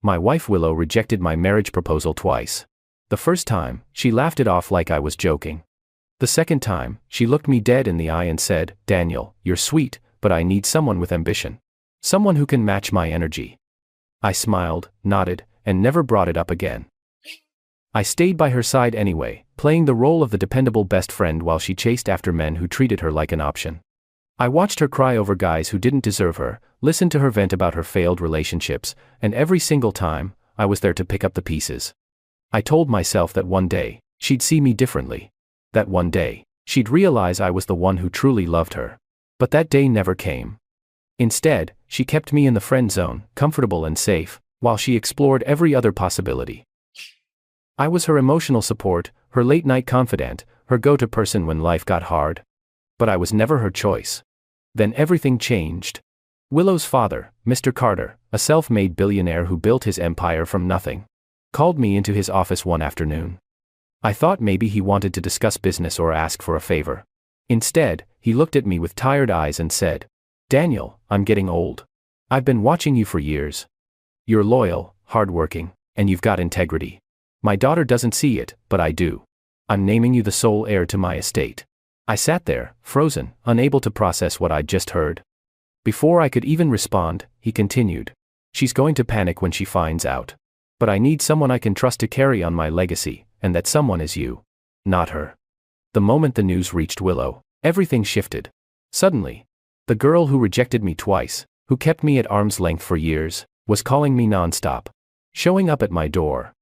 My wife Willow rejected my marriage proposal twice. The first time, she laughed it off like I was joking. The second time, she looked me dead in the eye and said, "Daniel, you're sweet, but I need someone with ambition. Someone who can match my energy." I smiled, nodded, and never brought it up again. I stayed by her side anyway, playing the role of the dependable best friend while she chased after men who treated her like an option. I watched her cry over guys who didn't deserve her, listened to her vent about her failed relationships, and every single time, I was there to pick up the pieces. I told myself that one day, she'd see me differently. That one day, she'd realize I was the one who truly loved her. But that day never came. Instead, she kept me in the friend zone, comfortable and safe, while she explored every other possibility. I was her emotional support, her late-night confidant, her go-to person when life got hard. But I was never her choice. Then everything changed. Willow's father, Mr. Carter, a self-made billionaire who built his empire from nothing, called me into his office one afternoon. I thought maybe he wanted to discuss business or ask for a favor. Instead, he looked at me with tired eyes and said, "Daniel, I'm getting old. I've been watching you for years. You're loyal, hardworking, and you've got integrity. My daughter doesn't see it, but I do. I'm naming you the sole heir to my estate." I sat there, frozen, unable to process what I'd just heard. Before I could even respond, he continued, "She's going to panic when she finds out. But I need someone I can trust to carry on my legacy, and that someone is you. Not her." The moment the news reached Willow, everything shifted. Suddenly, the girl who rejected me twice, who kept me at arm's length for years, was calling me nonstop. Showing up at my door.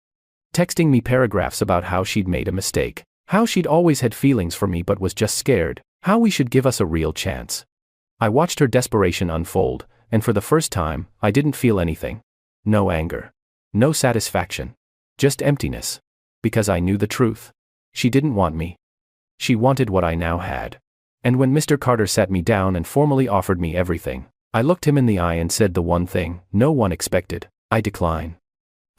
Texting me paragraphs about how she'd made a mistake. How she'd always had feelings for me but was just scared. How we should give us a real chance. I watched her desperation unfold, and for the first time, I didn't feel anything. No anger. No satisfaction. Just emptiness. Because I knew the truth. She didn't want me. She wanted what I now had. And when Mr. Carter sat me down and formally offered me everything, I looked him in the eye and said the one thing no one expected: I decline.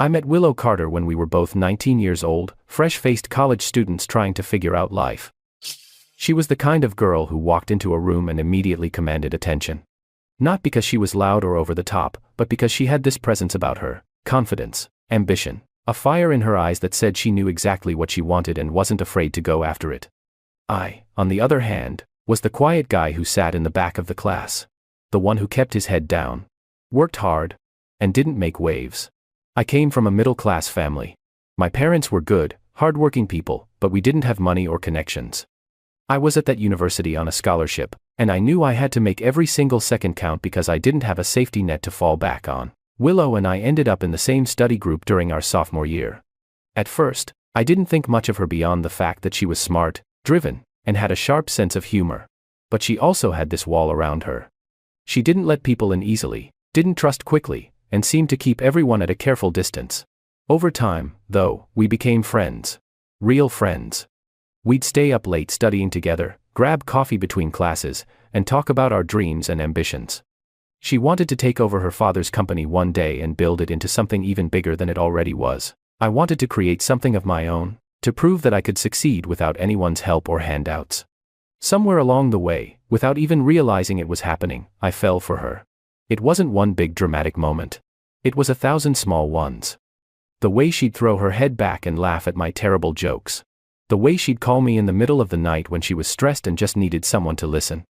I met Willow Carter when we were both 19 years old, fresh-faced college students trying to figure out life. She was the kind of girl who walked into a room and immediately commanded attention. Not because she was loud or over the top, but because she had this presence about her: confidence, ambition, a fire in her eyes that said she knew exactly what she wanted and wasn't afraid to go after it. I, on the other hand, was the quiet guy who sat in the back of the class. The one who kept his head down, worked hard, and didn't make waves. I came from a middle-class family. My parents were good, hard-working people, but we didn't have money or connections. I was at that university on a scholarship, and I knew I had to make every single second count because I didn't have a safety net to fall back on. Willow and I ended up in the same study group during our sophomore year. At first, I didn't think much of her beyond the fact that she was smart, driven, and had a sharp sense of humor. But she also had this wall around her. She didn't let people in easily, didn't trust quickly, and seemed to keep everyone at a careful distance. Over time, though, we became friends. Real friends. We'd stay up late studying together, grab coffee between classes, and talk about our dreams and ambitions. She wanted to take over her father's company one day and build it into something even bigger than it already was. I wanted to create something of my own, to prove that I could succeed without anyone's help or handouts. Somewhere along the way, without even realizing it was happening, I fell for her. It wasn't one big dramatic moment. It was 1,000 small ones. The way she'd throw her head back and laugh at my terrible jokes. The way she'd call me in the middle of the night when she was stressed and just needed someone to listen.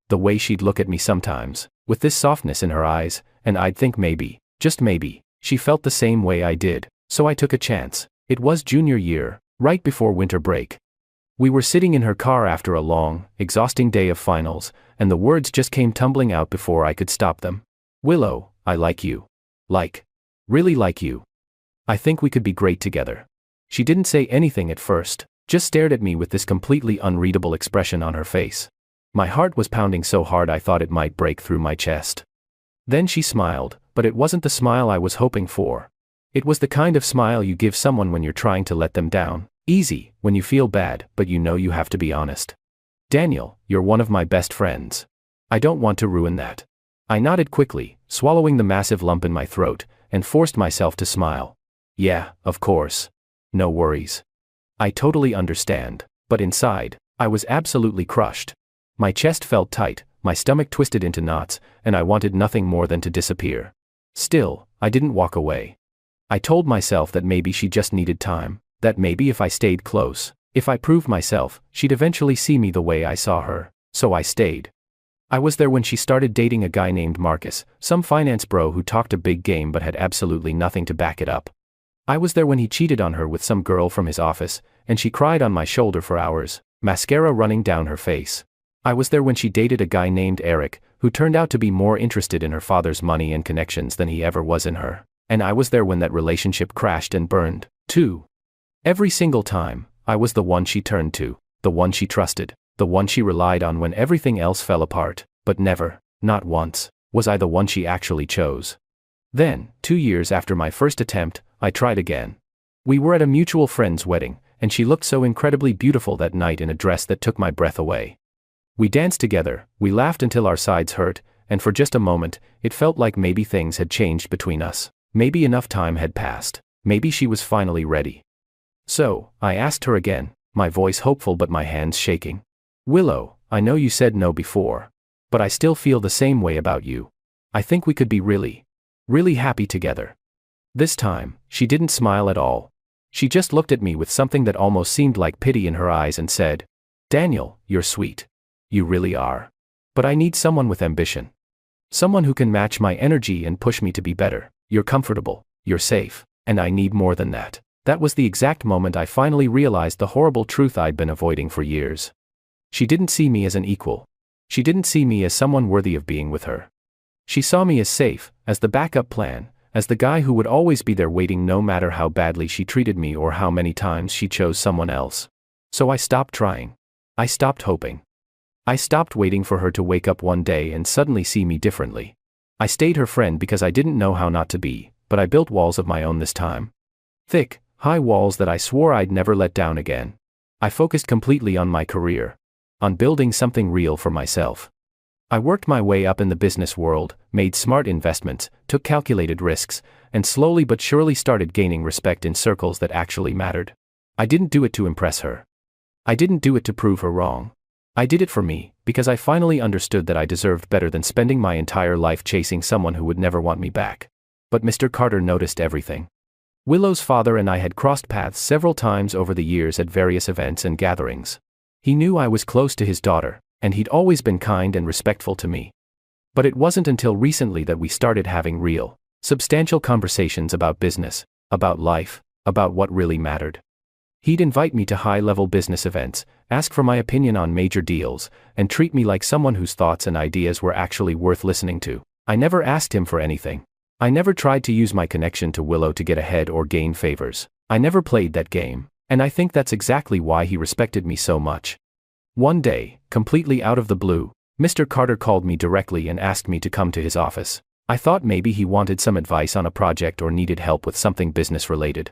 The way she'd look at me sometimes, with this softness in her eyes, and I'd think maybe, just maybe, she felt the same way I did, so I took a chance. It was junior year, right before winter break. We were sitting in her car after a long, exhausting day of finals, and the words just came tumbling out before I could stop them. "Willow, I like you. Really like you. I think we could be great together." She didn't say anything at first, just stared at me with this completely unreadable expression on her face. My heart was pounding so hard I thought it might break through my chest. Then she smiled, but it wasn't the smile I was hoping for. It was the kind of smile you give someone when you're trying to let them down. Easy, when you feel bad, but you know you have to be honest. "Daniel, you're one of my best friends. I don't want to ruin that." I nodded quickly, swallowing the massive lump in my throat, and forced myself to smile. "Yeah, of course. No worries. I totally understand." But inside, I was absolutely crushed. My chest felt tight, my stomach twisted into knots, and I wanted nothing more than to disappear. Still, I didn't walk away. I told myself that maybe she just needed time, that maybe if I stayed close, if I proved myself, she'd eventually see me the way I saw her, so I stayed. I was there when she started dating a guy named Marcus, some finance bro who talked a big game but had absolutely nothing to back it up. I was there when he cheated on her with some girl from his office, and she cried on my shoulder for hours, mascara running down her face. I was there when she dated a guy named Eric, who turned out to be more interested in her father's money and connections than he ever was in her. And I was there when that relationship crashed and burned, too. Every single time, I was the one she turned to, the one she trusted, the one she relied on when everything else fell apart, but never, not once, was I the one she actually chose. Then, 2 years after my first attempt, I tried again. We were at a mutual friend's wedding, and she looked so incredibly beautiful that night in a dress that took my breath away. We danced together, we laughed until our sides hurt, and for just a moment, it felt like maybe things had changed between us. Maybe enough time had passed. Maybe she was finally ready. So, I asked her again, my voice hopeful but my hands shaking. Willow, I know you said no before. But I still feel the same way about you. I think we could be really, really happy together. This time, she didn't smile at all. She just looked at me with something that almost seemed like pity in her eyes and said, Daniel, you're sweet. You really are. But I need someone with ambition. Someone who can match my energy and push me to be better. You're comfortable, you're safe, and I need more than that. That was the exact moment I finally realized the horrible truth I'd been avoiding for years. She didn't see me as an equal. She didn't see me as someone worthy of being with her. She saw me as safe, as the backup plan, as the guy who would always be there waiting no matter how badly she treated me or how many times she chose someone else. So I stopped trying. I stopped hoping. I stopped waiting for her to wake up one day and suddenly see me differently. I stayed her friend because I didn't know how not to be, but I built walls of my own this time. Thick, high walls that I swore I'd never let down again. I focused completely on my career. On building something real for myself. I worked my way up in the business world, made smart investments, took calculated risks, and slowly but surely started gaining respect in circles that actually mattered. I didn't do it to impress her. I didn't do it to prove her wrong. I did it for me, because I finally understood that I deserved better than spending my entire life chasing someone who would never want me back. But Mr. Carter noticed everything. Willow's father and I had crossed paths several times over the years at various events and gatherings. He knew I was close to his daughter, and he'd always been kind and respectful to me. But it wasn't until recently that we started having real, substantial conversations about business, about life, about what really mattered. He'd invite me to high-level business events, ask for my opinion on major deals, and treat me like someone whose thoughts and ideas were actually worth listening to. I never asked him for anything. I never tried to use my connection to Willow to get ahead or gain favors. I never played that game, and I think that's exactly why he respected me so much. One day, completely out of the blue, Mr. Carter called me directly and asked me to come to his office. I thought maybe he wanted some advice on a project or needed help with something business-related.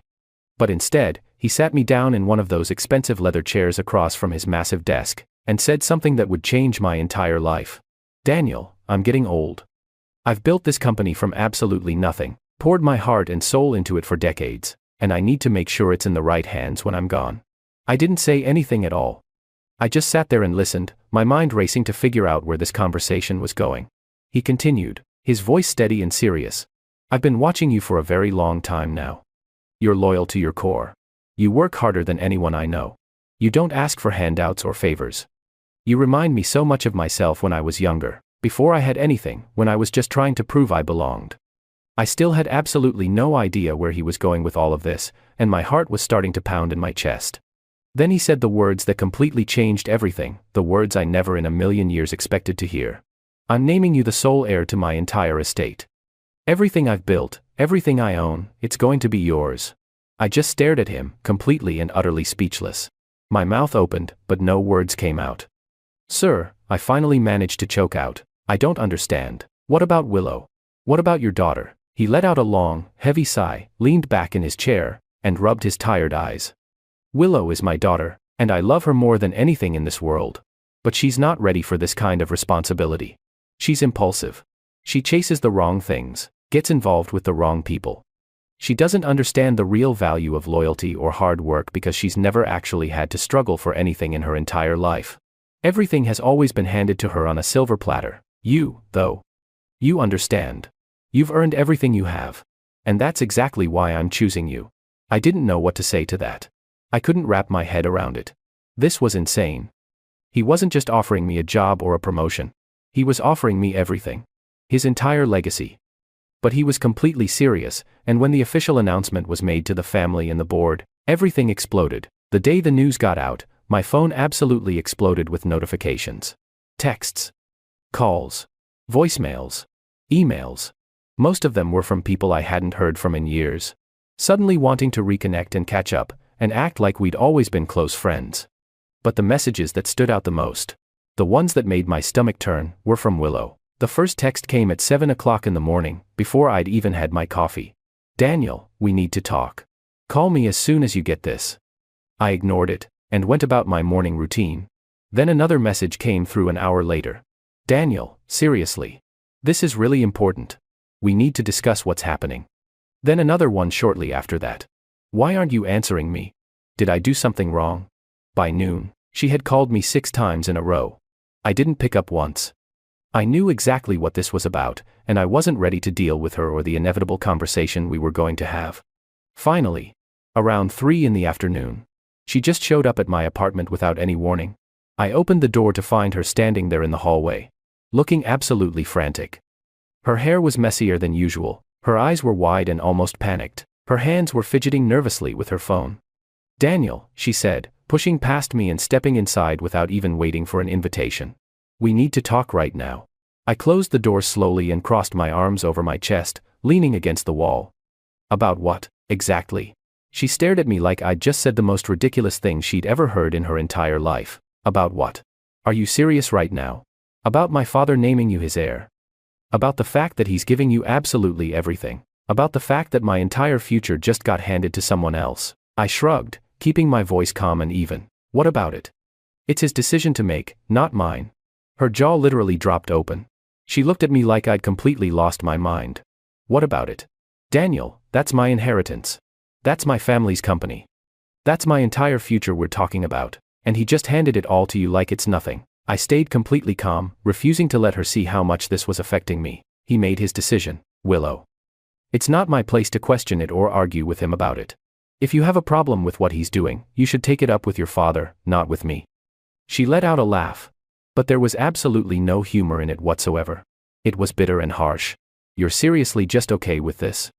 But instead, he sat me down in one of those expensive leather chairs across from his massive desk, and said something that would change my entire life. Daniel, I'm getting old. I've built this company from absolutely nothing, poured my heart and soul into it for decades, and I need to make sure it's in the right hands when I'm gone. I didn't say anything at all. I just sat there and listened, my mind racing to figure out where this conversation was going. He continued, his voice steady and serious. I've been watching you for a very long time now. You're loyal to your core. You work harder than anyone I know. You don't ask for handouts or favors. You remind me so much of myself when I was younger, before I had anything, when I was just trying to prove I belonged. I still had absolutely no idea where he was going with all of this, and my heart was starting to pound in my chest. Then he said the words that completely changed everything, the words I never in a million years expected to hear. I'm naming you the sole heir to my entire estate. Everything I've built, everything I own, it's going to be yours. I just stared at him, completely and utterly speechless. My mouth opened, but no words came out. Sir, I finally managed to choke out. I don't understand. What about Willow? What about your daughter? He let out a long, heavy sigh, leaned back in his chair, and rubbed his tired eyes. Willow is my daughter, and I love her more than anything in this world. But she's not ready for this kind of responsibility. She's impulsive. She chases the wrong things, gets involved with the wrong people. She doesn't understand the real value of loyalty or hard work because she's never actually had to struggle for anything in her entire life. Everything has always been handed to her on a silver platter. You, though. You understand. You've earned everything you have. And that's exactly why I'm choosing you. I didn't know what to say to that. I couldn't wrap my head around it. This was insane. He wasn't just offering me a job or a promotion. He was offering me everything. His entire legacy. But he was completely serious, and when the official announcement was made to the family and the board, everything exploded. The day the news got out, my phone absolutely exploded with notifications. Texts. Calls. Voicemails. Emails. Most of them were from people I hadn't heard from in years. Suddenly wanting to reconnect and catch up, and act like we'd always been close friends. But the messages that stood out the most, the ones that made my stomach turn, were from Willow. The first text came at 7 o'clock in the morning, before I'd even had my coffee. "Daniel, we need to talk. Call me as soon as you get this." I ignored it, and went about my morning routine. Then another message came through an hour later. "Daniel, seriously. This is really important. We need to discuss what's happening." Then another one shortly after that. "Why aren't you answering me? Did I do something wrong?" By noon, she had called me 6 times in a row. I didn't pick up once. I knew exactly what this was about, and I wasn't ready to deal with her or the inevitable conversation we were going to have. Finally, around 3 in the afternoon, she just showed up at my apartment without any warning. I opened the door to find her standing there in the hallway, looking absolutely frantic. Her hair was messier than usual, her eyes were wide and almost panicked, her hands were fidgeting nervously with her phone. "Daniel," she said, pushing past me and stepping inside without even waiting for an invitation. "We need to talk right now." I closed the door slowly and crossed my arms over my chest, leaning against the wall. "About what, exactly?" She stared at me like I'd just said the most ridiculous thing she'd ever heard in her entire life. "About what? Are you serious right now? About my father naming you his heir? About the fact that he's giving you absolutely everything? About the fact that my entire future just got handed to someone else?" I shrugged, keeping my voice calm and even. "What about it? It's his decision to make, not mine." Her jaw literally dropped open. She looked at me like I'd completely lost my mind. "What about it? Daniel, that's my inheritance. That's my family's company. That's my entire future we're talking about, and he just handed it all to you like it's nothing." I stayed completely calm, refusing to let her see how much this was affecting me. "He made his decision, Willow. It's not my place to question it or argue with him about it. If you have a problem with what he's doing, you should take it up with your father, not with me." She let out a laugh. But there was absolutely no humor in it whatsoever. It was bitter and harsh. "You're seriously just okay with this?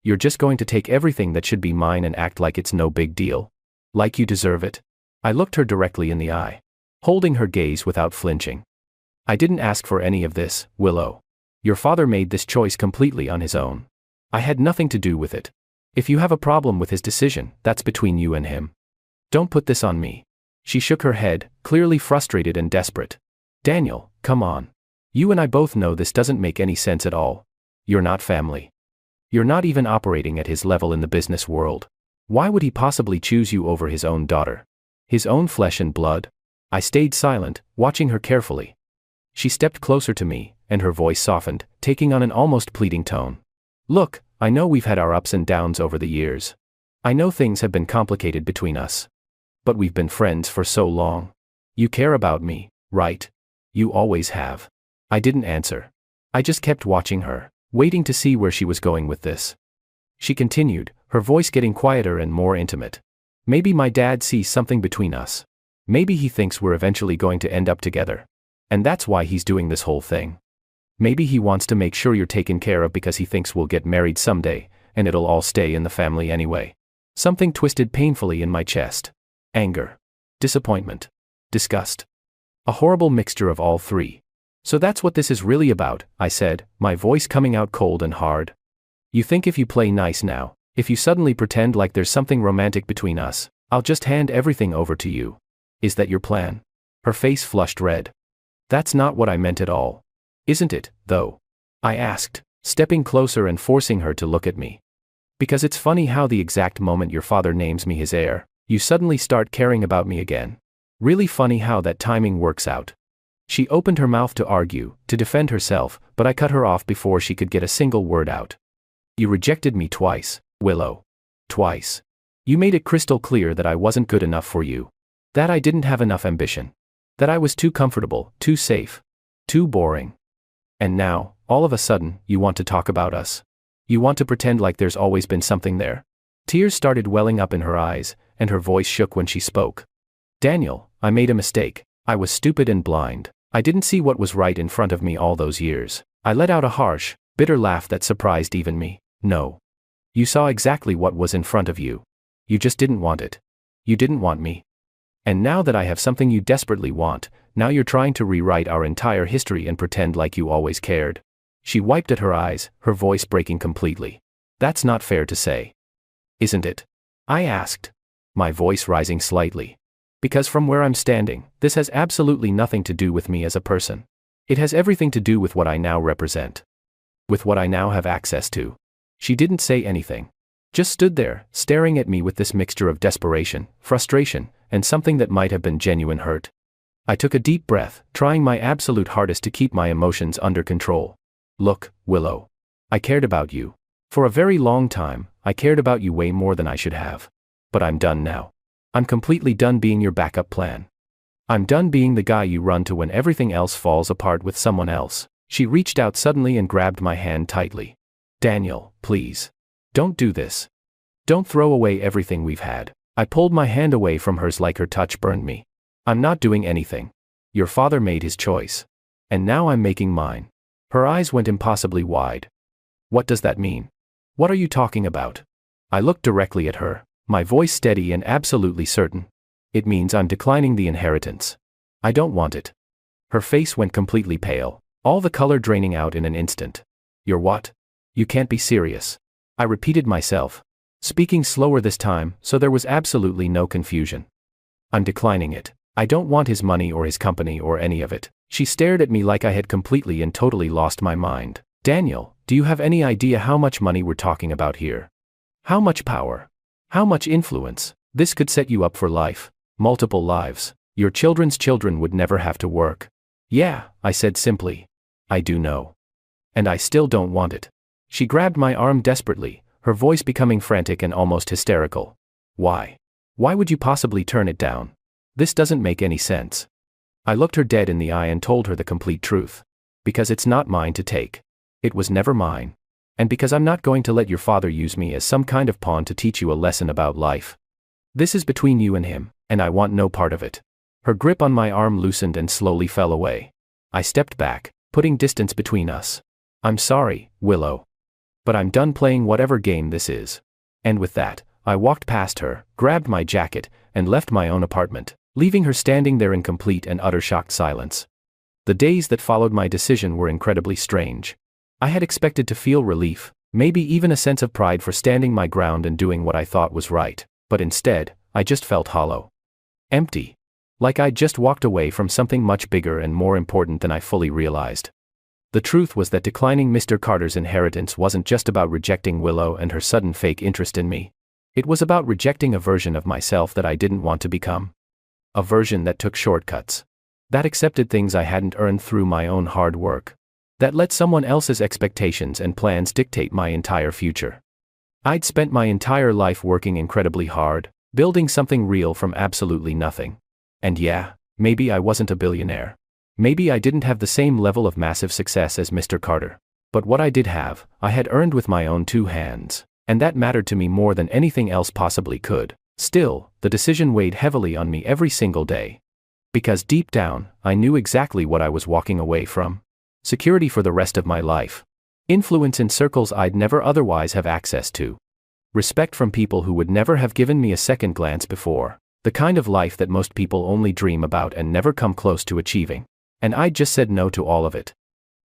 You're just going to take everything that should be mine and act like it's no big deal? Like you deserve it?" I looked her directly in the eye, holding her gaze without flinching. "I didn't ask for any of this, Willow. Your father made this choice completely on his own. I had nothing to do with it. If you have a problem with his decision, that's between you and him. Don't put this on me." She shook her head, clearly frustrated and desperate. "Daniel, come on. You and I both know this doesn't make any sense at all. You're not family. You're not even operating at his level in the business world. Why would he possibly choose you over his own daughter? His own flesh and blood?" I stayed silent, watching her carefully. She stepped closer to me, and her voice softened, taking on an almost pleading tone. "Look, I know we've had our ups and downs over the years. I know things have been complicated between us. But we've been friends for so long. You care about me, right? You always have." I didn't answer. I just kept watching her, waiting to see where she was going with this. She continued, her voice getting quieter and more intimate. "Maybe my dad sees something between us. Maybe he thinks we're eventually going to end up together. And that's why he's doing this whole thing. Maybe he wants to make sure you're taken care of because he thinks we'll get married someday, and it'll all stay in the family anyway." Something twisted painfully in my chest. Anger. Disappointment. Disgust. A horrible mixture of all three. "So that's what this is really about," I said, my voice coming out cold and hard. "You think if you play nice now, if you suddenly pretend like there's something romantic between us, I'll just hand everything over to you? Is that your plan?" Her face flushed red. "That's not what I meant at all. Isn't it, though?" I asked, stepping closer and forcing her to look at me. "Because it's funny how the exact moment your father names me his heir, you suddenly start caring about me again. Really funny how that timing works out." She opened her mouth to argue, to defend herself, but I cut her off before she could get a single word out. "You rejected me twice, Willow. Twice. You made it crystal clear that I wasn't good enough for you. That I didn't have enough ambition. That I was too comfortable, too safe. Too boring. And now, all of a sudden, you want to talk about us. You want to pretend like there's always been something there. Tears started welling up in her eyes, and her voice shook when she spoke. Daniel, I made a mistake. I was stupid and blind. I didn't see what was right in front of me all those years. I let out a harsh, bitter laugh that surprised even me. No. You saw exactly what was in front of you. You just didn't want it. You didn't want me. And now that I have something you desperately want, now you're trying to rewrite our entire history and pretend like you always cared. She wiped at her eyes, her voice breaking completely. That's not fair to say. Isn't it? I asked, my voice rising slightly. Because from where I'm standing, this has absolutely nothing to do with me as a person. It has everything to do with what I now represent. With what I now have access to. She didn't say anything. Just stood there, staring at me with this mixture of desperation, frustration, and something that might have been genuine hurt. I took a deep breath, trying my absolute hardest to keep my emotions under control. Look, Willow. I cared about you. For a very long time, I cared about you way more than I should have. But I'm done now. I'm completely done being your backup plan. I'm done being the guy you run to when everything else falls apart with someone else. She reached out suddenly and grabbed my hand tightly. Daniel, please. Don't do this. Don't throw away everything we've had. I pulled my hand away from hers like her touch burned me. I'm not doing anything. Your father made his choice. And now I'm making mine. Her eyes went impossibly wide. What does that mean? What are you talking about? I looked directly at her, my voice steady and absolutely certain. It means I'm declining the inheritance. I don't want it. Her face went completely pale, all the color draining out in an instant. You're what? You can't be serious. I repeated myself, speaking slower this time, so there was absolutely no confusion. I'm declining it. I don't want his money or his company or any of it. She stared at me like I had completely and totally lost my mind. Daniel, do you have any idea how much money we're talking about here? How much power? How much influence? This could set you up for life. Multiple lives. Your children's children would never have to work. Yeah, I said simply. I do know. And I still don't want it. She grabbed my arm desperately, her voice becoming frantic and almost hysterical. Why? Why would you possibly turn it down? This doesn't make any sense. I looked her dead in the eye and told her the complete truth. Because it's not mine to take. It was never mine. And because I'm not going to let your father use me as some kind of pawn to teach you a lesson about life. This is between you and him, and I want no part of it. Her grip on my arm loosened and slowly fell away. I stepped back, putting distance between us. I'm sorry, Willow. But I'm done playing whatever game this is. And with that, I walked past her, grabbed my jacket, and left my own apartment, leaving her standing there in complete and utter shocked silence. The days that followed my decision were incredibly strange. I had expected to feel relief, maybe even a sense of pride for standing my ground and doing what I thought was right, but instead, I just felt hollow. Empty. Like I'd just walked away from something much bigger and more important than I fully realized. The truth was that declining Mr. Carter's inheritance wasn't just about rejecting Willow and her sudden fake interest in me. It was about rejecting a version of myself that I didn't want to become. A version that took shortcuts. That accepted things I hadn't earned through my own hard work. That let someone else's expectations and plans dictate my entire future. I'd spent my entire life working incredibly hard, building something real from absolutely nothing. And yeah, maybe I wasn't a billionaire. Maybe I didn't have the same level of massive success as Mr. Carter. But what I did have, I had earned with my own two hands, and that mattered to me more than anything else possibly could. Still, the decision weighed heavily on me every single day. Because deep down, I knew exactly what I was walking away from. Security for the rest of my life. Influence in circles I'd never otherwise have access to. Respect from people who would never have given me a second glance before. The kind of life that most people only dream about and never come close to achieving. And I just said no to all of it.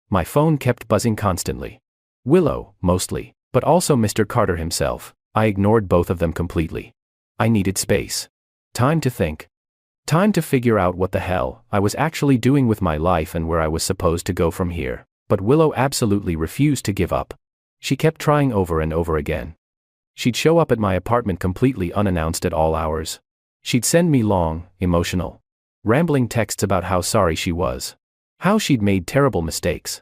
My phone kept buzzing constantly. Willow, mostly, but also Mr. Carter himself. I ignored both of them completely. I needed space. Time to think. Time to figure out what the hell I was actually doing with my life and where I was supposed to go from here. But Willow absolutely refused to give up. She kept trying over and over again. She'd show up at my apartment completely unannounced at all hours. She'd send me long, emotional, rambling texts about how sorry she was. How she'd made terrible mistakes.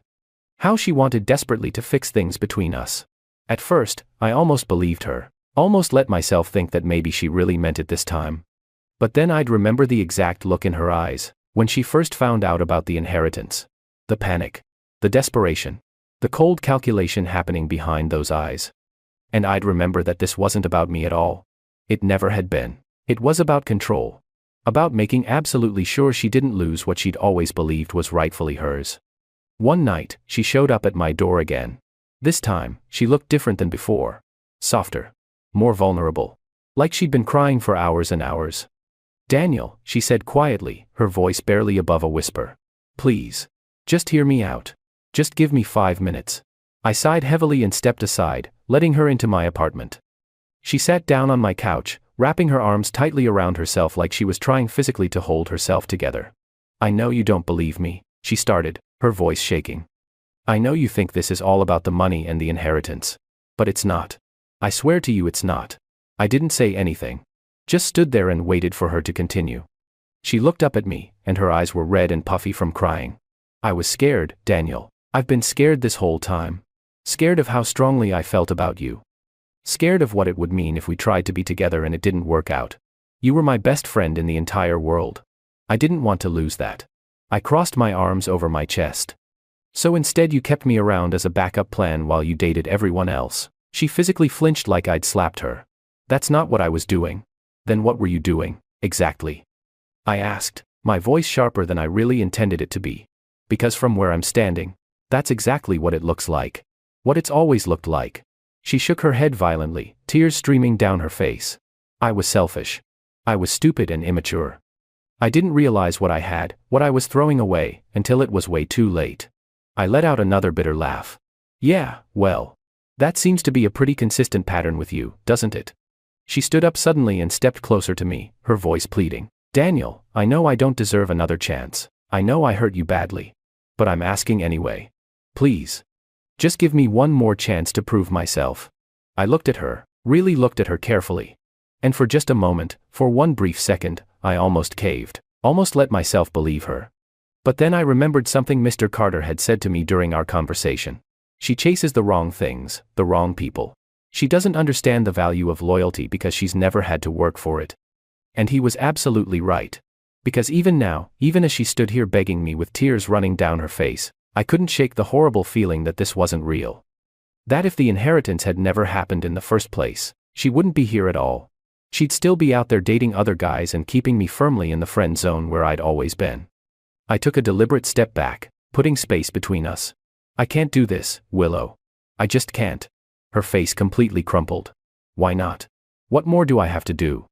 How she wanted desperately to fix things between us. At first, I almost believed her. Almost let myself think that maybe she really meant it this time. But then I'd remember the exact look in her eyes, when she first found out about the inheritance. The panic. The desperation. The cold calculation happening behind those eyes. And I'd remember that this wasn't about me at all. It never had been. It was about control. About making absolutely sure she didn't lose what she'd always believed was rightfully hers. One night, she showed up at my door again. This time, she looked different than before. Softer. More vulnerable. Like she'd been crying for hours and hours. "Daniel," she said quietly, her voice barely above a whisper. "Please. Just hear me out. Just give me 5 minutes." I sighed heavily and stepped aside, letting her into my apartment. She sat down on my couch, wrapping her arms tightly around herself like she was trying physically to hold herself together. "I know you don't believe me," she started, her voice shaking. "I know you think this is all about the money and the inheritance. But it's not. I swear to you it's not." I didn't say anything. Just stood there and waited for her to continue. She looked up at me, and her eyes were red and puffy from crying. "I was scared, Daniel. I've been scared this whole time. Scared of how strongly I felt about you. Scared of what it would mean if we tried to be together and it didn't work out. You were my best friend in the entire world. I didn't want to lose that." I crossed my arms over my chest. "So instead you kept me around as a backup plan while you dated everyone else." She physically flinched like I'd slapped her. "That's not what I was doing." "Then what were you doing, exactly?" I asked, my voice sharper than I really intended it to be. Because from where I'm standing, that's exactly what it looks like. What it's always looked like. She shook her head violently, tears streaming down her face. "I was selfish. I was stupid and immature. I didn't realize what I had, what I was throwing away, until it was way too late." I let out another bitter laugh. "Yeah, well. That seems to be a pretty consistent pattern with you, doesn't it?" She stood up suddenly and stepped closer to me, her voice pleading. "Daniel, I know I don't deserve another chance. I know I hurt you badly. But I'm asking anyway. Please. Just give me one more chance to prove myself." I looked at her, really looked at her carefully. And for just a moment, for one brief second, I almost caved, almost let myself believe her. But then I remembered something Mr. Carter had said to me during our conversation. She chases the wrong things, the wrong people. She doesn't understand the value of loyalty because she's never had to work for it. And he was absolutely right. Because even now, even as she stood here begging me with tears running down her face, I couldn't shake the horrible feeling that this wasn't real. That if the inheritance had never happened in the first place, she wouldn't be here at all. She'd still be out there dating other guys and keeping me firmly in the friend zone where I'd always been. I took a deliberate step back, putting space between us. "I can't do this, Willow. I just can't." Her face completely crumpled. "Why not? What more do I have to do?"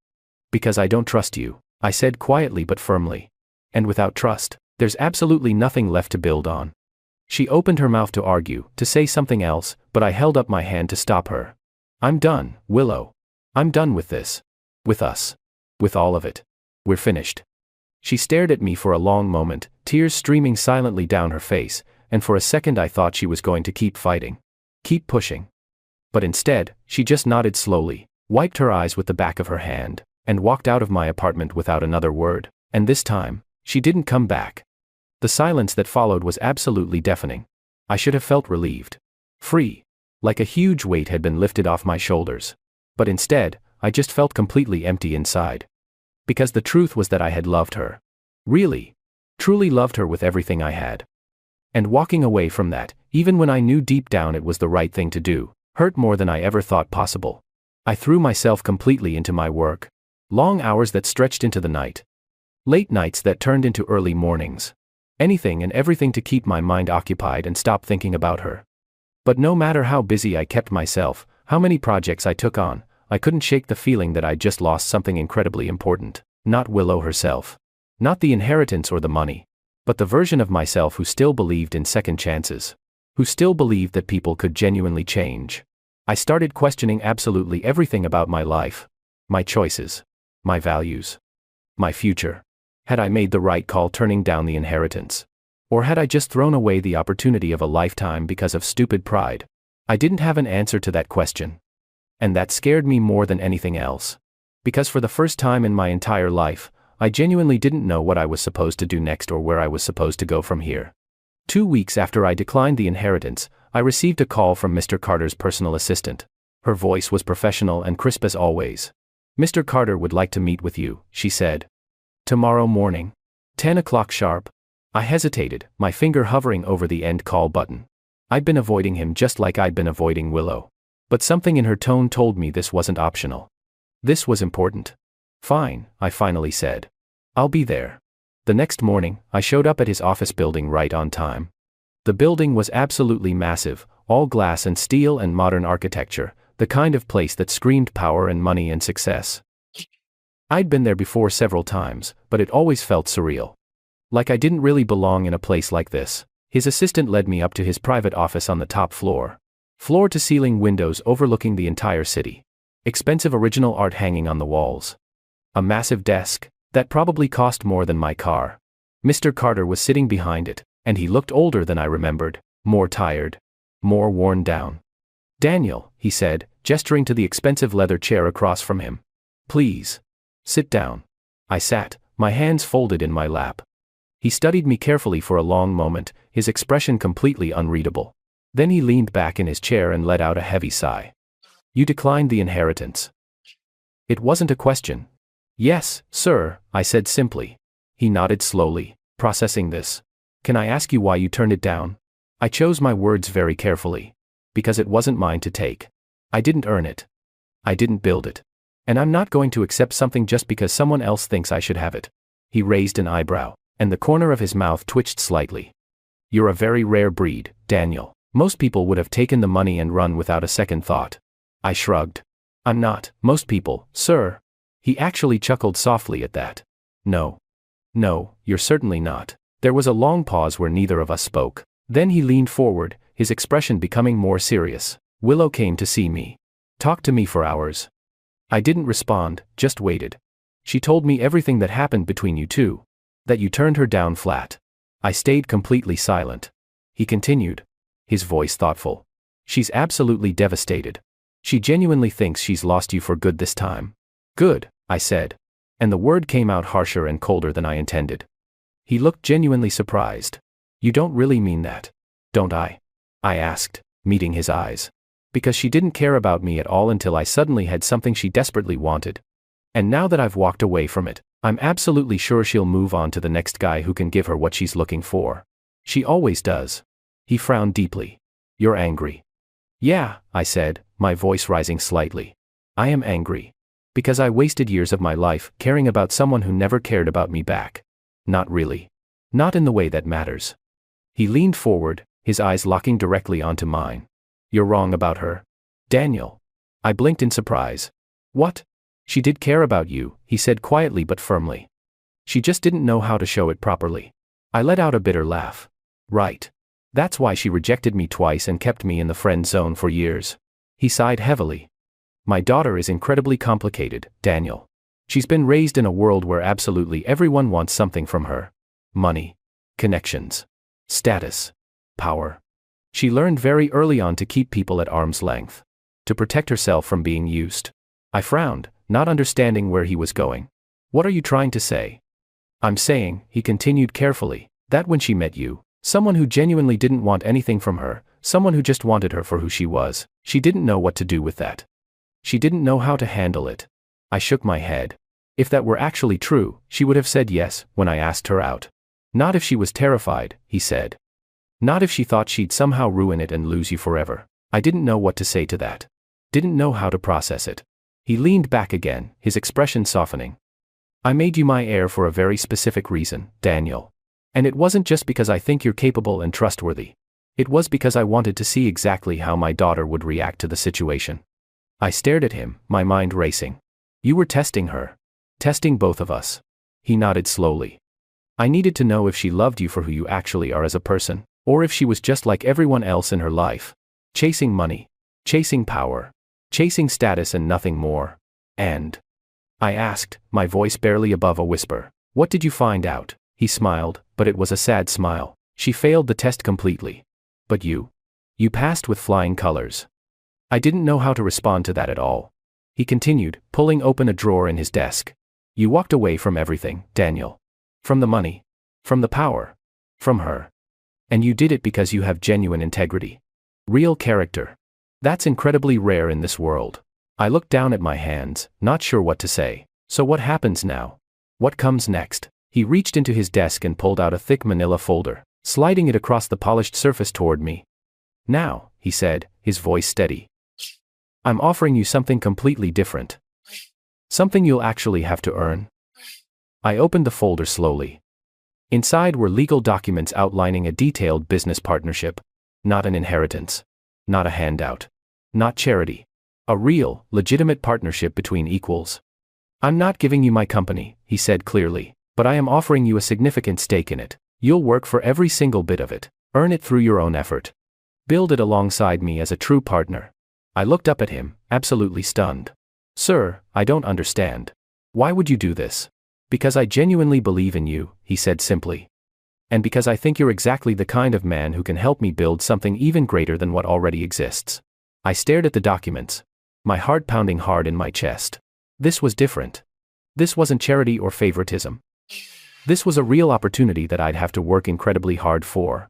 "Because I don't trust you," I said quietly but firmly. "And without trust, there's absolutely nothing left to build on." She opened her mouth to argue, to say something else, but I held up my hand to stop her. "I'm done, Willow. I'm done with this. With us. With all of it. We're finished." She stared at me for a long moment, tears streaming silently down her face, and for a second I thought she was going to keep fighting. Keep pushing. But instead, she just nodded slowly, wiped her eyes with the back of her hand, and walked out of my apartment without another word, and this time, she didn't come back. The silence that followed was absolutely deafening. I should have felt relieved. Free. Like a huge weight had been lifted off my shoulders. But instead, I just felt completely empty inside. Because the truth was that I had loved her. Really. Truly loved her with everything I had. And walking away from that, even when I knew deep down it was the right thing to do, hurt more than I ever thought possible. I threw myself completely into my work. Long hours that stretched into the night. Late nights that turned into early mornings. Anything and everything to keep my mind occupied and stop thinking about her. But no matter how busy I kept myself, how many projects I took on, I couldn't shake the feeling that I'd just lost something incredibly important. Not Willow herself. Not the inheritance or the money. But the version of myself who still believed in second chances. Who still believed that people could genuinely change. I started questioning absolutely everything about my life. My choices. My values. My future. Had I made the right call turning down the inheritance? Or had I just thrown away the opportunity of a lifetime because of stupid pride? I didn't have an answer to that question. And that scared me more than anything else. Because for the first time in my entire life, I genuinely didn't know what I was supposed to do next or where I was supposed to go from here. 2 weeks after I declined the inheritance, I received a call from Mr. Carter's personal assistant. Her voice was professional and crisp as always. "Mr. Carter would like to meet with you," she said. "Tomorrow morning. 10 o'clock sharp." I hesitated, my finger hovering over the end call button. I'd been avoiding him just like I'd been avoiding Willow. But something in her tone told me this wasn't optional. This was important. Fine, I finally said. I'll be there. The next morning, I showed up at his office building right on time. The building was absolutely massive, all glass and steel and modern architecture, the kind of place that screamed power and money and success. I'd been there before several times, but it always felt surreal. Like I didn't really belong in a place like this. His assistant led me up to his private office on the top floor. Floor-to-ceiling windows overlooking the entire city. Expensive original art hanging on the walls. A massive desk that probably cost more than my car. Mr. Carter was sitting behind it, and he looked older than I remembered, more tired, more worn down. "Daniel," he said, gesturing to the expensive leather chair across from him. "Please. Sit down." I sat, my hands folded in my lap. He studied me carefully for a long moment, his expression completely unreadable. Then he leaned back in his chair and let out a heavy sigh. "You declined the inheritance." It wasn't a question. "Yes, sir," I said simply. He nodded slowly, processing this. "Can I ask you why you turned it down?" I chose my words very carefully. Because it wasn't mine to take. I didn't earn it. I didn't build it. And I'm not going to accept something just because someone else thinks I should have it. He raised an eyebrow, and the corner of his mouth twitched slightly. "You're a very rare breed, Daniel. Most people would have taken the money and run without a second thought." I shrugged. "I'm not most people, sir." He actually chuckled softly at that. No, you're certainly not." There was a long pause where neither of us spoke. Then he leaned forward, his expression becoming more serious. "Willow came to see me. Talked to me for hours." I didn't respond, just waited. "She told me everything that happened between you two. That you turned her down flat." I stayed completely silent. He continued, his voice thoughtful. "She's absolutely devastated. She genuinely thinks she's lost you for good this time." "Good," I said. And the word came out harsher and colder than I intended. He looked genuinely surprised. "You don't really mean that, don't I?" I asked, meeting his eyes. "Because she didn't care about me at all until I suddenly had something she desperately wanted. And now that I've walked away from it, I'm absolutely sure she'll move on to the next guy who can give her what she's looking for. She always does." He frowned deeply. "You're angry." "Yeah," I said, my voice rising slightly. "I am angry. Because I wasted years of my life caring about someone who never cared about me back. Not really. Not in the way that matters." He leaned forward, his eyes locking directly onto mine. "You're wrong about her, Daniel." I blinked in surprise. "What?" "She did care about you," he said quietly but firmly. "She just didn't know how to show it properly." I let out a bitter laugh. "Right. That's why she rejected me twice and kept me in the friend zone for years." He sighed heavily. "My daughter is incredibly complicated, Daniel. She's been raised in a world where absolutely everyone wants something from her. Money. Connections. Status. Power. She learned very early on to keep people at arm's length. To protect herself from being used." I frowned, not understanding where he was going. "What are you trying to say?" "I'm saying," he continued carefully, "that when she met you, someone who genuinely didn't want anything from her, someone who just wanted her for who she was, she didn't know what to do with that. She didn't know how to handle it." I shook my head. If that were actually true, she would have said yes when I asked her out. "Not if she was terrified," he said. "Not if she thought she'd somehow ruin it and lose you forever." I didn't know what to say to that. Didn't know how to process it. He leaned back again, his expression softening. "I made you my heir for a very specific reason, Daniel. And it wasn't just because I think you're capable and trustworthy. It was because I wanted to see exactly how my daughter would react to the situation." I stared at him, my mind racing. "You were testing her. Testing both of us." He nodded slowly. "I needed to know if she loved you for who you actually are as a person, or if she was just like everyone else in her life. Chasing money. Chasing power. Chasing status and nothing more. And," I asked, my voice barely above a whisper, "what did you find out?" He smiled, but it was a sad smile. "She failed the test completely. But you passed with flying colors." I didn't know how to respond to that at all. He continued, pulling open a drawer in his desk. "You walked away from everything, Daniel. From the money. From the power. From her. And you did it because you have genuine integrity. Real character. That's incredibly rare in this world." I looked down at my hands, not sure what to say. "So what happens now? What comes next?" He reached into his desk and pulled out a thick manila folder, sliding it across the polished surface toward me. Now, he said, his voice steady. I'm offering you something completely different. Something you'll actually have to earn. I opened the folder slowly. Inside were legal documents outlining a detailed business partnership. Not an inheritance. Not a handout. Not charity. A real, legitimate partnership between equals. I'm not giving you my company, he said clearly, but I am offering you a significant stake in it. You'll work for every single bit of it. Earn it through your own effort. Build it alongside me as a true partner. I looked up at him, absolutely stunned. Sir, I don't understand. Why would you do this? Because I genuinely believe in you, he said simply. And because I think you're exactly the kind of man who can help me build something even greater than what already exists. I stared at the documents, my heart pounding hard in my chest. This was different. This wasn't charity or favoritism. This was a real opportunity that I'd have to work incredibly hard for.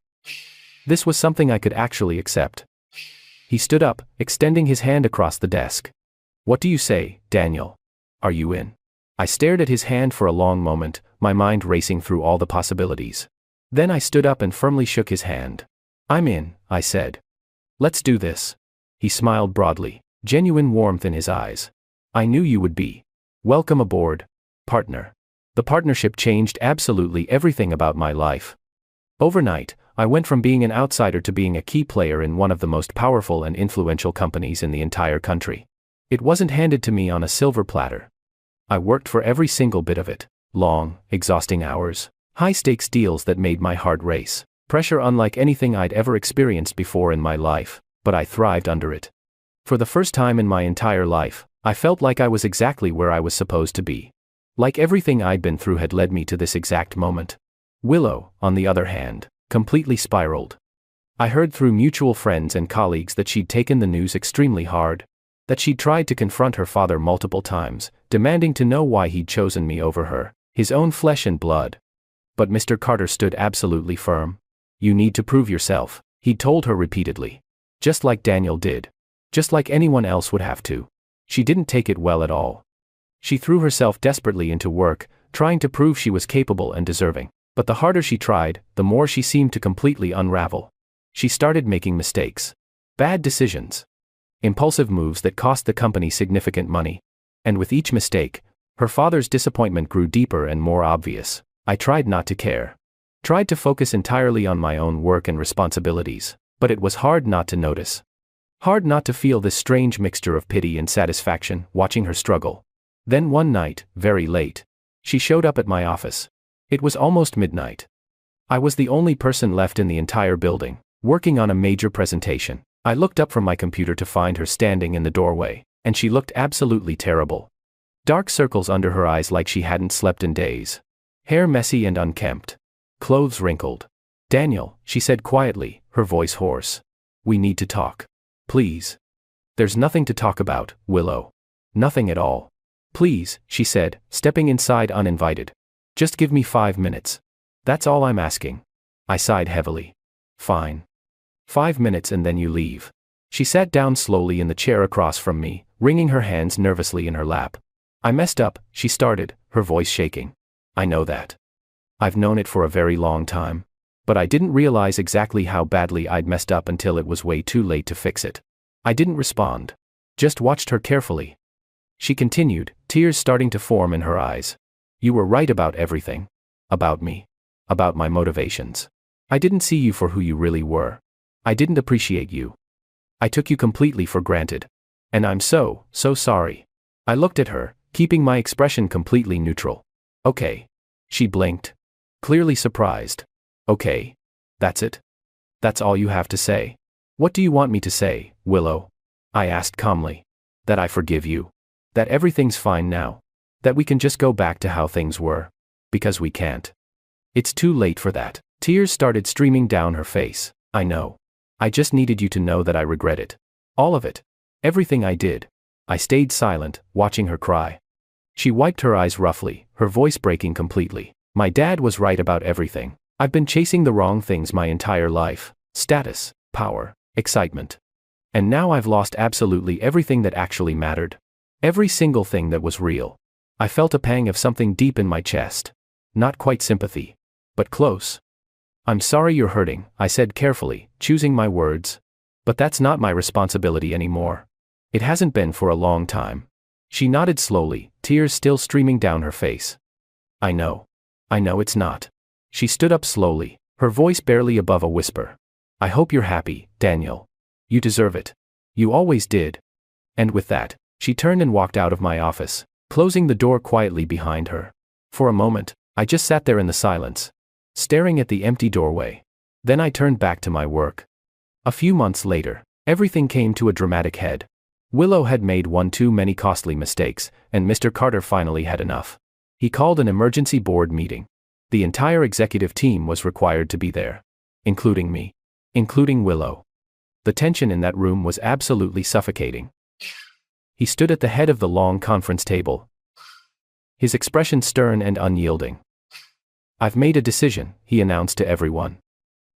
This was something I could actually accept. He stood up, extending his hand across the desk. What do you say, Daniel? Are you in? I stared at his hand for a long moment, my mind racing through all the possibilities. Then I stood up and firmly shook his hand. I'm in, I said. Let's do this. He smiled broadly, genuine warmth in his eyes. I knew you would be. Welcome aboard, partner. The partnership changed absolutely everything about my life. Overnight, I went from being an outsider to being a key player in one of the most powerful and influential companies in the entire country. It wasn't handed to me on a silver platter. I worked for every single bit of it. Long, exhausting hours, high-stakes deals that made my heart race, pressure unlike anything I'd ever experienced before in my life, but I thrived under it. For the first time in my entire life, I felt like I was exactly where I was supposed to be. Like everything I'd been through had led me to this exact moment. Willow, on the other hand, completely spiraled. I heard through mutual friends and colleagues that she'd taken the news extremely hard, that she'd tried to confront her father multiple times, demanding to know why he'd chosen me over her, his own flesh and blood. But Mr. Carter stood absolutely firm. You need to prove yourself, he'd told her repeatedly. Just like Daniel did. Just like anyone else would have to. She didn't take it well at all. She threw herself desperately into work, trying to prove she was capable and deserving. But the harder she tried, the more she seemed to completely unravel. She started making mistakes. Bad decisions. Impulsive moves that cost the company significant money. And with each mistake, her father's disappointment grew deeper and more obvious. I tried not to care. Tried to focus entirely on my own work and responsibilities, but it was hard not to notice. Hard not to feel this strange mixture of pity and satisfaction watching her struggle. Then one night, very late, she showed up at my office. It was almost midnight. I was the only person left in the entire building, working on a major presentation. I looked up from my computer to find her standing in the doorway, and she looked absolutely terrible. Dark circles under her eyes like she hadn't slept in days. Hair messy and unkempt. Clothes wrinkled. Daniel, she said quietly, her voice hoarse. We need to talk. Please. There's nothing to talk about, Willow. Nothing at all. Please, she said, stepping inside uninvited. Just give me 5 minutes. That's all I'm asking. I sighed heavily. Fine. 5 minutes and then you leave. She sat down slowly in the chair across from me, wringing her hands nervously in her lap. I messed up, she started, her voice shaking. I know that. I've known it for a very long time. But I didn't realize exactly how badly I'd messed up until it was way too late to fix it. I didn't respond. Just watched her carefully. She continued, tears starting to form in her eyes. You were right about everything. About me. About my motivations. I didn't see you for who you really were. I didn't appreciate you. I took you completely for granted. And I'm so sorry. I looked at her, keeping my expression completely neutral. Okay. She blinked. Clearly surprised. Okay. That's it? That's all you have to say? What do you want me to say, Willow? I asked calmly. That I forgive you. That everything's fine now. That we can just go back to how things were. Because we can't. It's too late for that. Tears started streaming down her face. I know. I just needed you to know that I regret it. All of it. Everything I did. I stayed silent, watching her cry. She wiped her eyes roughly, her voice breaking completely. My dad was right about everything. I've been chasing the wrong things my entire life. Status, power, excitement. And now I've lost absolutely everything that actually mattered. Every single thing that was real. I felt a pang of something deep in my chest. Not quite sympathy. But close. I'm sorry you're hurting, I said carefully, choosing my words. But that's not my responsibility anymore. It hasn't been for a long time. She nodded slowly, tears still streaming down her face. I know it's not. She stood up slowly, her voice barely above a whisper. I hope you're happy, Daniel. You deserve it. You always did. And with that, she turned and walked out of my office, closing the door quietly behind her. For a moment, I just sat there in the silence, staring at the empty doorway. Then I turned back to my work. A few months later, everything came to a dramatic head. Willow had made one too many costly mistakes, and Mr. Carter finally had enough. He called an emergency board meeting. The entire executive team was required to be there, including me, including Willow. The tension in that room was absolutely suffocating. He stood at the head of the long conference table, his expression stern and unyielding. I've made a decision, he announced to everyone.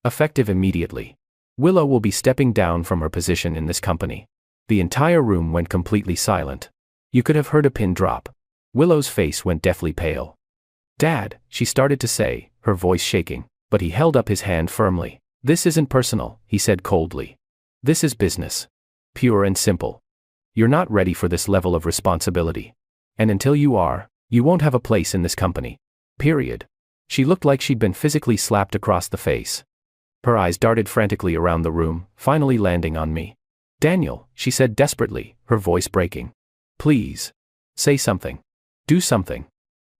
Effective immediately. Willow will be stepping down from her position in this company. The entire room went completely silent. You could have heard a pin drop. Willow's face went deathly pale. Dad, she started to say, her voice shaking, but he held up his hand firmly. This isn't personal, he said coldly. This is business. Pure and simple. You're not ready for this level of responsibility. And until you are, you won't have a place in this company. Period. She looked like she'd been physically slapped across the face. Her eyes darted frantically around the room, finally landing on me. Daniel, she said desperately, her voice breaking. Please. Say something. Do something.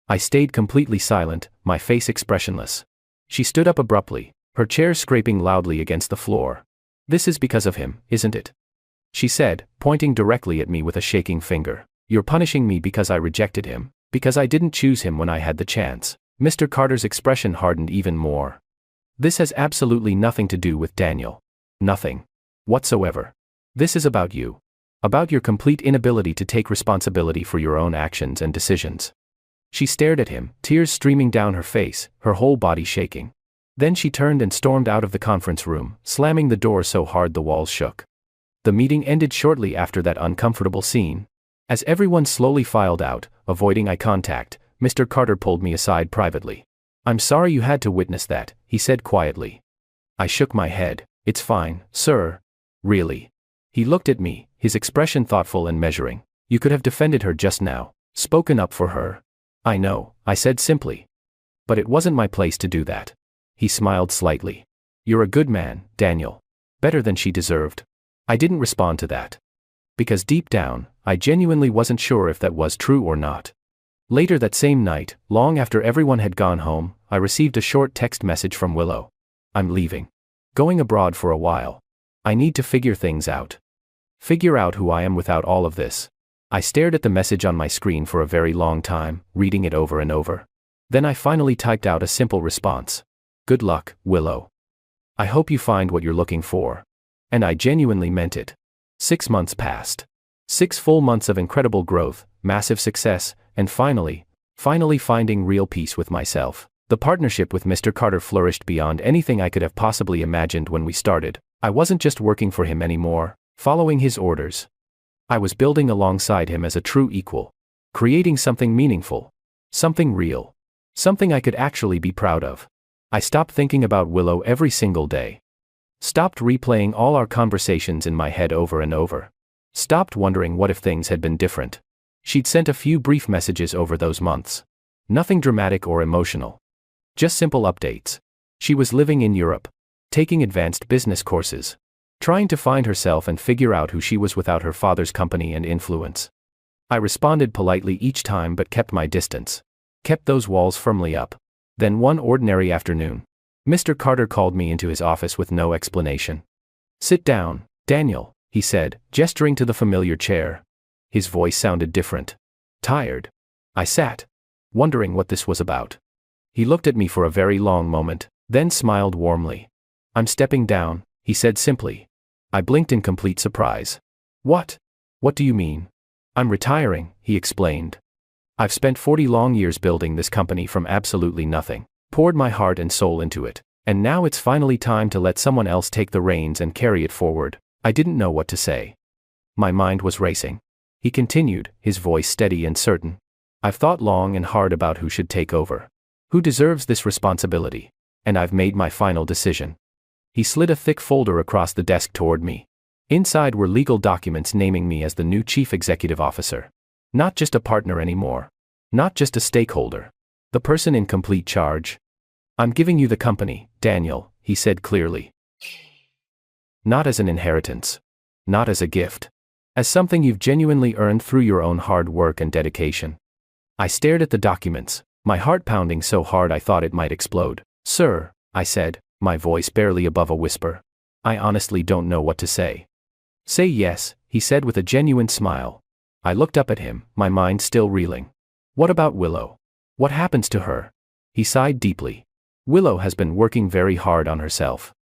I stayed completely silent, my face expressionless. She stood up abruptly, her chair scraping loudly against the floor. This is because of him, isn't it? She said, pointing directly at me with a shaking finger. You're punishing me because I rejected him, because I didn't choose him when I had the chance. Mr. Carter's expression hardened even more. This has absolutely nothing to do with Daniel. Nothing. Whatsoever. This is about you. About your complete inability to take responsibility for your own actions and decisions. She stared at him, tears streaming down her face, her whole body shaking. Then she turned and stormed out of the conference room, slamming the door so hard the walls shook. The meeting ended shortly after that uncomfortable scene. As everyone slowly filed out, avoiding eye contact, Mr. Carter pulled me aside privately. I'm sorry you had to witness that, he said quietly. I shook my head. It's fine, sir. Really. He looked at me, his expression thoughtful and measuring. You could have defended her just now, spoken up for her. I know, I said simply. But it wasn't my place to do that. He smiled slightly. You're a good man, Daniel. Better than she deserved. I didn't respond to that. Because deep down, I genuinely wasn't sure if that was true or not. Later that same night, long after everyone had gone home, I received a short text message from Willow. I'm leaving. Going abroad for a while. I need to figure things out. Figure out who I am without all of this. I stared at the message on my screen for a very long time, reading it over and over. Then I finally typed out a simple response. Good luck, Willow. I hope you find what you're looking for. And I genuinely meant it. 6 months passed. 6 full months of incredible growth, massive success, and finally finding real peace with myself. The partnership with Mr. Carter flourished beyond anything I could have possibly imagined when we started. I wasn't just working for him anymore, following his orders. I was building alongside him as a true equal. Creating something meaningful. Something real. Something I could actually be proud of. I stopped thinking about Willow every single day. Stopped replaying all our conversations in my head over and over. Stopped wondering what if things had been different. She'd sent a few brief messages over those months. Nothing dramatic or emotional. Just simple updates. She was living in Europe. Taking advanced business courses. Trying to find herself and figure out who she was without her father's company and influence. I responded politely each time but kept my distance. Kept those walls firmly up. Then one ordinary afternoon, Mr. Carter called me into his office with no explanation. Sit down, Daniel, he said, gesturing to the familiar chair. His voice sounded different. Tired. I sat, wondering what this was about. He looked at me for a very long moment, then smiled warmly. I'm stepping down, he said simply. I blinked in complete surprise. What? What do you mean? I'm retiring, he explained. I've spent 40 long years building this company from absolutely nothing, poured my heart and soul into it, and now it's finally time to let someone else take the reins and carry it forward. I didn't know what to say. My mind was racing. He continued, his voice steady and certain. I've thought long and hard about who should take over. Who deserves this responsibility? And I've made my final decision. He slid a thick folder across the desk toward me. Inside were legal documents naming me as the new chief executive officer. Not just a partner anymore. Not just a stakeholder. The person in complete charge. I'm giving you the company, Daniel, he said clearly. Not as an inheritance. Not as a gift. As something you've genuinely earned through your own hard work and dedication. I stared at the documents, my heart pounding so hard I thought it might explode. Sir, I said, my voice barely above a whisper. I honestly don't know what to say. Say yes, he said with a genuine smile. I looked up at him, my mind still reeling. What about Willow? What happens to her? He sighed deeply. Willow has been working very hard on herself.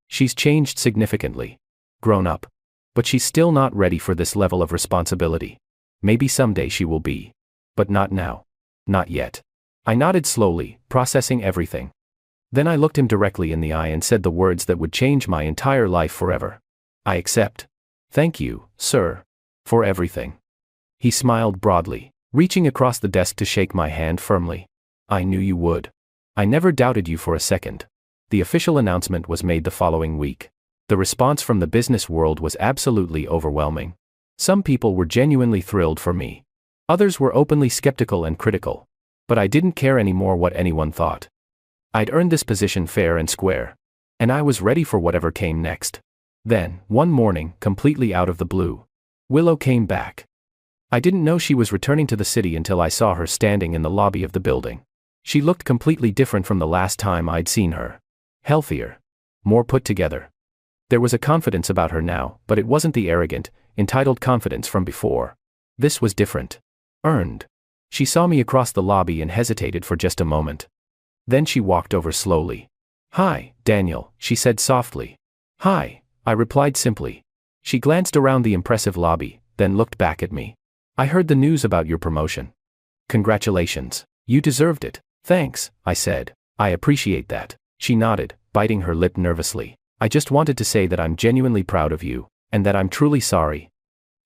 She's changed significantly. Grown up. But she's still not ready for this level of responsibility. Maybe someday she will be. But not now. Not yet. I nodded slowly, processing everything. Then I looked him directly in the eye and said the words that would change my entire life forever. I accept. Thank you, sir. For everything. He smiled broadly, reaching across the desk to shake my hand firmly. I knew you would. I never doubted you for a second. The official announcement was made the following week. The response from the business world was absolutely overwhelming. Some people were genuinely thrilled for me. Others were openly skeptical and critical. But I didn't care anymore what anyone thought. I'd earned this position fair and square. And I was ready for whatever came next. Then, one morning, completely out of the blue, Willow came back. I didn't know she was returning to the city until I saw her standing in the lobby of the building. She looked completely different from the last time I'd seen her. Healthier. More put together. There was a confidence about her now, but it wasn't the arrogant, entitled confidence from before. This was different. Earned. She saw me across the lobby and hesitated for just a moment. Then she walked over slowly. Hi, Daniel, she said softly. Hi, I replied simply. She glanced around the impressive lobby, then looked back at me. I heard the news about your promotion. Congratulations. You deserved it. Thanks, I said. I appreciate that. She nodded, biting her lip nervously. I just wanted to say that I'm genuinely proud of you, and that I'm truly sorry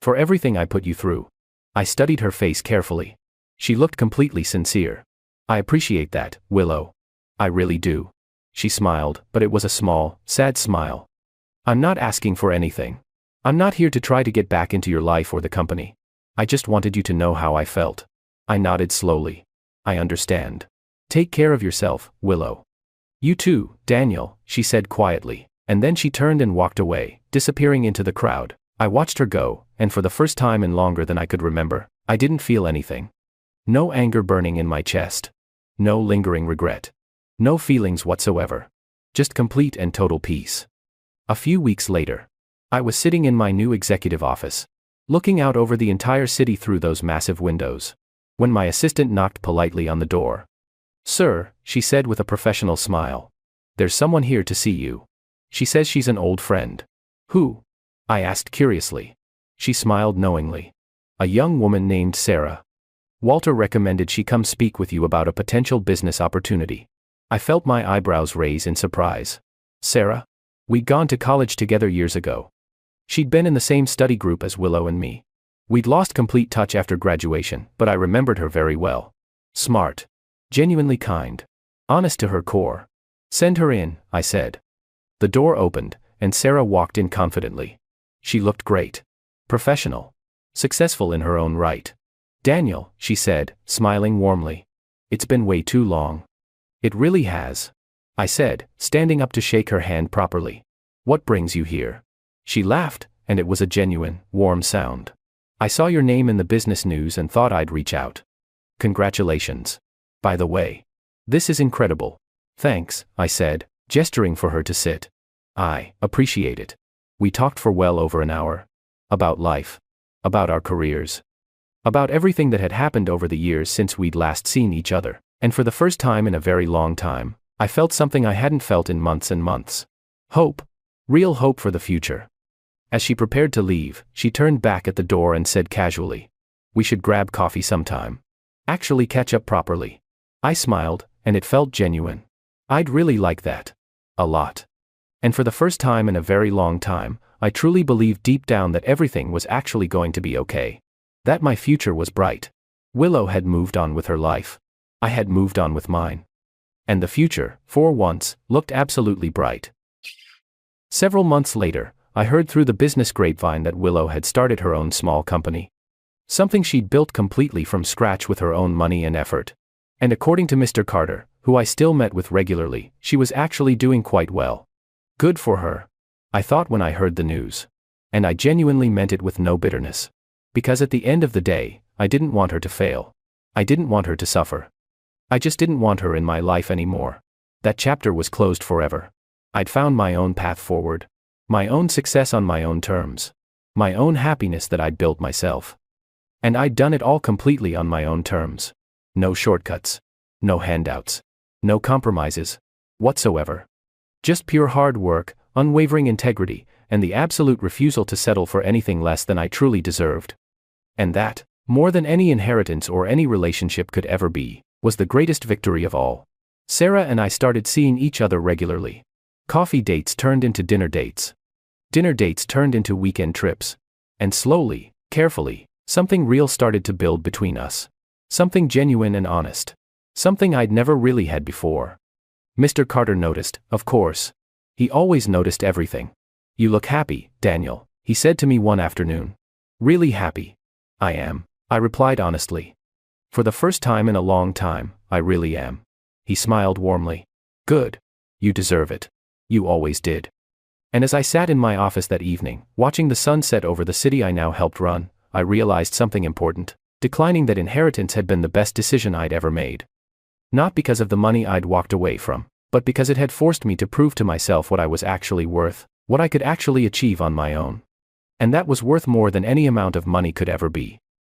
for everything I put you through. I studied her face carefully. She looked completely sincere. I appreciate that, Willow. I really do. She smiled, but it was a small, sad smile. I'm not asking for anything. I'm not here to try to get back into your life or the company. I just wanted you to know how I felt. I nodded slowly. I understand. Take care of yourself, Willow. You too, Daniel, she said quietly, and then she turned and walked away, disappearing into the crowd. I watched her go, and for the first time in longer than I could remember, I didn't feel anything. No anger burning in my chest. No lingering regret. No feelings whatsoever. Just complete and total peace. A few weeks later, I was sitting in my new executive office, looking out over the entire city through those massive windows, when my assistant knocked politely on the door. Sir, she said with a professional smile. There's someone here to see you. She says she's an old friend. Who? I asked curiously. She smiled knowingly. A young woman named Sarah. Walter recommended she come speak with you about a potential business opportunity. I felt my eyebrows raise in surprise. Sarah? We'd gone to college together years ago. She'd been in the same study group as Willow and me. We'd lost complete touch after graduation, but I remembered her very well. Smart. Genuinely kind. Honest to her core. Send her in, I said. The door opened, and Sarah walked in confidently. She looked great. Professional. Successful in her own right. Daniel, she said, smiling warmly. It's been way too long. It really has. I said, standing up to shake her hand properly. What brings you here? She laughed, and it was a genuine, warm sound. I saw your name in the business news and thought I'd reach out. Congratulations. By the way. This is incredible. Thanks, I said, gesturing for her to sit. I appreciate it. We talked for well over an hour. About life. About our careers. About everything that had happened over the years since we'd last seen each other, and for the first time in a very long time, I felt something I hadn't felt in months and months. Hope. Real hope for the future. As she prepared to leave, she turned back at the door and said casually, we should grab coffee sometime. Actually catch up properly. I smiled, and it felt genuine. I'd really like that. A lot. And for the first time in a very long time, I truly believed deep down that everything was actually going to be okay. That my future was bright. Willow had moved on with her life. I had moved on with mine. And the future, for once, looked absolutely bright. Several months later, I heard through the business grapevine that Willow had started her own small company. Something she'd built completely from scratch with her own money and effort. And according to Mr. Carter, who I still met with regularly, she was actually doing quite well. Good for her, I thought when I heard the news. And I genuinely meant it with no bitterness. Because at the end of the day, I didn't want her to fail. I didn't want her to suffer. I just didn't want her in my life anymore. That chapter was closed forever. I'd found my own path forward. My own success on my own terms. My own happiness that I'd built myself. And I'd done it all completely on my own terms. No shortcuts. No handouts. No compromises. Whatsoever. Just pure hard work, unwavering integrity, and the absolute refusal to settle for anything less than I truly deserved. And that, more than any inheritance or any relationship could ever be, was the greatest victory of all. Sarah and I started seeing each other regularly. Coffee dates turned into dinner dates. Dinner dates turned into weekend trips. And slowly, carefully, something real started to build between us. Something genuine and honest. Something I'd never really had before. Mr. Carter noticed, of course. He always noticed everything. "You look happy, Daniel," he said to me one afternoon. "Really happy." "I am," I replied honestly. "For the first time in a long time, I really am." He smiled warmly. "Good. You deserve it. You always did." And as I sat in my office that evening, watching the sun set over the city I now helped run, I realized something important. Declining that inheritance had been the best decision I'd ever made. Not because of the money I'd walked away from, but because it had forced me to prove to myself what I was actually worth, what I could actually achieve on my own. And that was worth more than any amount of money could ever be.